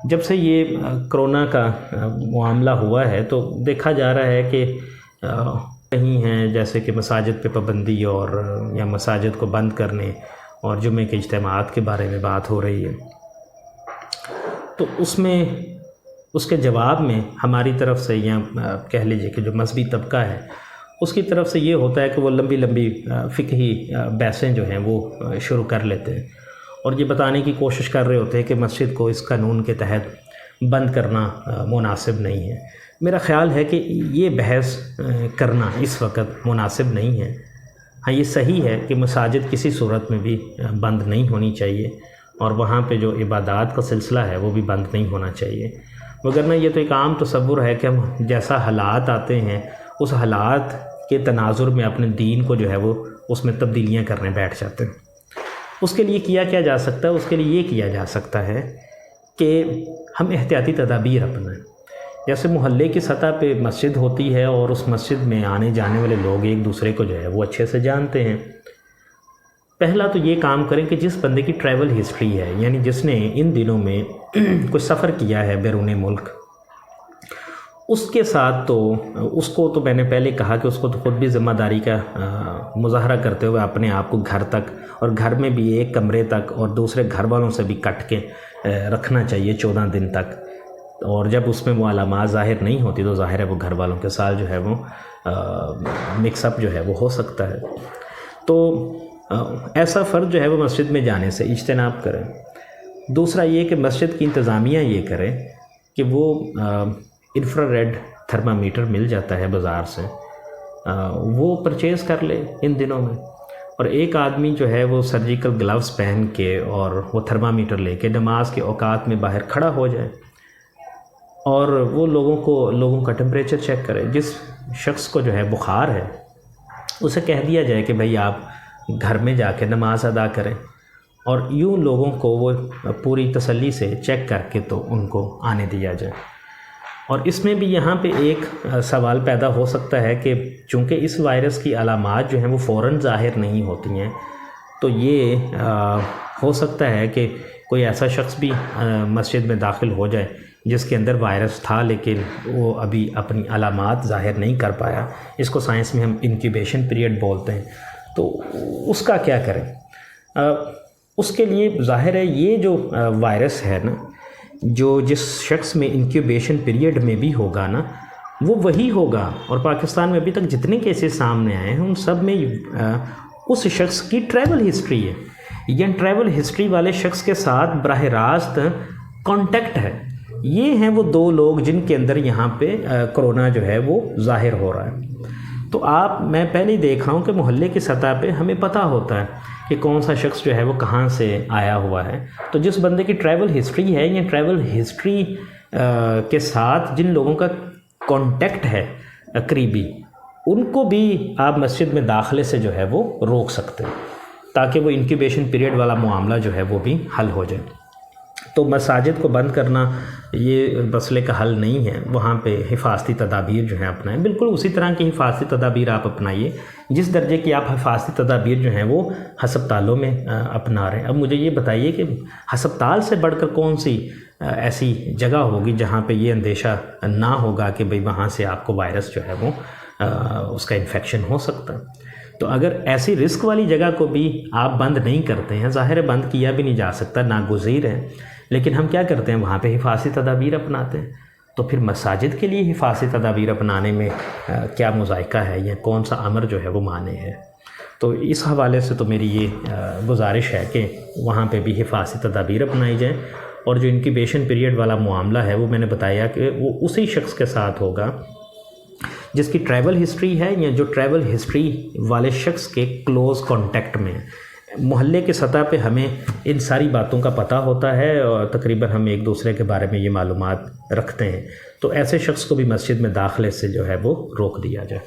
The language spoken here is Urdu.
جب سے یہ کرونا کا معاملہ ہوا ہے تو دیکھا جا رہا ہے کہ کہیں ہیں جیسے کہ مساجد پہ پابندی اور یا مساجد کو بند کرنے اور جمعے کے اجتماعات کے بارے میں بات ہو رہی ہے، تو اس کے جواب میں ہماری طرف سے یا کہہ لیجئے کہ جو مذہبی طبقہ ہے اس کی طرف سے یہ ہوتا ہے کہ وہ لمبی فقہی بحثیں جو ہیں وہ شروع کر لیتے ہیں اور یہ بتانے کی کوشش کر رہے ہوتے ہیں کہ مسجد کو اس قانون کے تحت بند کرنا مناسب نہیں ہے۔ میرا خیال ہے کہ یہ بحث کرنا اس وقت مناسب نہیں ہے۔ ہاں، یہ صحیح ہے کہ مساجد کسی صورت میں بھی بند نہیں ہونی چاہیے اور وہاں پہ جو عبادات کا سلسلہ ہے وہ بھی بند نہیں ہونا چاہیے، مگر یہ تو ایک عام تصور ہے کہ ہم جیسا حالات آتے ہیں اس حالات کے تناظر میں اپنے دین کو جو ہے وہ اس میں تبدیلیاں کرنے بیٹھ جاتے ہیں۔ اس کے لیے کیا جا سکتا ہے؟ اس کے لیے یہ کیا جا سکتا ہے کہ ہم احتیاطی تدابیر اپنائیں۔ جیسے محلے کی سطح پہ مسجد ہوتی ہے اور اس مسجد میں آنے جانے والے لوگ ایک دوسرے کو جو ہے وہ اچھے سے جانتے ہیں۔ پہلا تو یہ کام کریں کہ جس بندے کی ٹریول ہسٹری ہے، یعنی جس نے ان دنوں میں کوئی سفر کیا ہے بیرون ملک، اس کے ساتھ تو اس کو تو میں نے پہلے کہا کہ اس کو تو خود بھی ذمہ داری کا مظاہرہ کرتے ہوئے اپنے آپ کو گھر تک اور گھر میں بھی ایک کمرے تک اور دوسرے گھر والوں سے بھی کٹ کے رکھنا چاہیے 14 دن تک، اور جب اس میں وہ علامات ظاہر نہیں ہوتی تو ظاہر ہے وہ گھر والوں کے ساتھ جو ہے وہ مکس اپ جو ہے وہ ہو سکتا ہے۔ تو ایسا فرد جو ہے وہ مسجد میں جانے سے اجتناب کریں۔ دوسرا یہ کہ مسجد کی انتظامیہ یہ کرے کہ وہ انفرا ریڈ تھرمامیٹر مل جاتا ہے بازار سے، وہ پرچیز کر لے ان دنوں میں، اور ایک آدمی جو ہے وہ سرجیکل گلوز پہن کے اور وہ تھرمامیٹر لے کے نماز کے اوقات میں باہر کھڑا ہو جائے اور وہ لوگوں کا ٹمپریچر چیک کرے۔ جس شخص کو جو ہے بخار ہے اسے کہہ دیا جائے کہ بھئی آپ گھر میں جا کے نماز ادا کریں، اور یوں لوگوں کو وہ پوری تسلی سے چیک کر کے تو ان کو آنے دیا جائے۔ اور اس میں بھی یہاں پہ ایک سوال پیدا ہو سکتا ہے کہ چونکہ اس وائرس کی علامات جو ہیں وہ فوراً ظاہر نہیں ہوتی ہیں، تو یہ ہو سکتا ہے کہ کوئی ایسا شخص بھی مسجد میں داخل ہو جائے جس کے اندر وائرس تھا لیکن وہ ابھی اپنی علامات ظاہر نہیں کر پایا۔ اس کو سائنس میں ہم انکیوبیشن پیریڈ بولتے ہیں۔ تو اس کا کیا کریں؟ اس کے لیے ظاہر ہے یہ جو وائرس ہے نا، جو جس شخص میں انکیوبیشن پیریڈ میں بھی ہوگا نا، وہ وہی ہوگا، اور پاکستان میں ابھی تک جتنے کیسز سامنے آئے ہیں ان سب میں اس شخص کی ٹریول ہسٹری ہے، یا ٹریول ہسٹری والے شخص کے ساتھ براہ راست کانٹیکٹ ہے۔ یہ ہیں وہ دو لوگ جن کے اندر یہاں پہ کرونا جو ہے وہ ظاہر ہو رہا ہے۔ تو میں پہلے ہی دیکھ رہا ہوں کہ محلے کی سطح پہ ہمیں پتہ ہوتا ہے کہ کون سا شخص جو ہے وہ کہاں سے آیا ہوا ہے۔ تو جس بندے کی ٹریول ہسٹری ہے یا ٹریول ہسٹری کے ساتھ جن لوگوں کا کانٹیکٹ ہے قریبی، ان کو بھی آپ مسجد میں داخلے سے جو ہے وہ روک سکتے ہیں تاکہ وہ انکیوبیشن پیریڈ والا معاملہ جو ہے وہ بھی حل ہو جائے۔ تو مساجد کو بند کرنا یہ مسئلے کا حل نہیں ہے، وہاں پہ حفاظتی تدابیر جو ہیں اپنائیں۔ بالکل اسی طرح کی حفاظتی تدابیر آپ اپنائیے جس درجے کی آپ حفاظتی تدابیر جو ہیں وہ ہسپتالوں میں اپنا رہے ہیں۔ اب مجھے یہ بتائیے کہ ہسپتال سے بڑھ کر کون سی ایسی جگہ ہوگی جہاں پہ یہ اندیشہ نہ ہوگا کہ بھئی وہاں سے آپ کو وائرس جو ہے وہ اس کا انفیکشن ہو سکتا ہے۔ تو اگر ایسی رسک والی جگہ کو بھی آپ بند نہیں کرتے ہیں، ظاہر ہے بند کیا بھی نہیں جا سکتا، ناگزیر ہے، لیکن ہم کیا کرتے ہیں وہاں پہ حفاظتی تدابیر اپناتے ہیں، تو پھر مساجد کے لیے حفاظتی تدابیر اپنانے میں کیا مذائقہ ہے یا کون سا امر جو ہے وہ مانے ہے؟ تو اس حوالے سے تو میری یہ گزارش ہے کہ وہاں پہ بھی حفاظتی تدابیر اپنائی جائیں، اور جو انکیوبیشن پیریڈ والا معاملہ ہے وہ میں نے بتایا کہ وہ اسی شخص کے ساتھ ہوگا جس کی ٹریول ہسٹری ہے یا جو ٹریول ہسٹری والے شخص کے کلوز کانٹیکٹ میں۔ محلے کے سطح پہ ہمیں ان ساری باتوں کا پتہ ہوتا ہے اور تقریباً ہم ایک دوسرے کے بارے میں یہ معلومات رکھتے ہیں، تو ایسے شخص کو بھی مسجد میں داخلے سے جو ہے وہ روک دیا جائے۔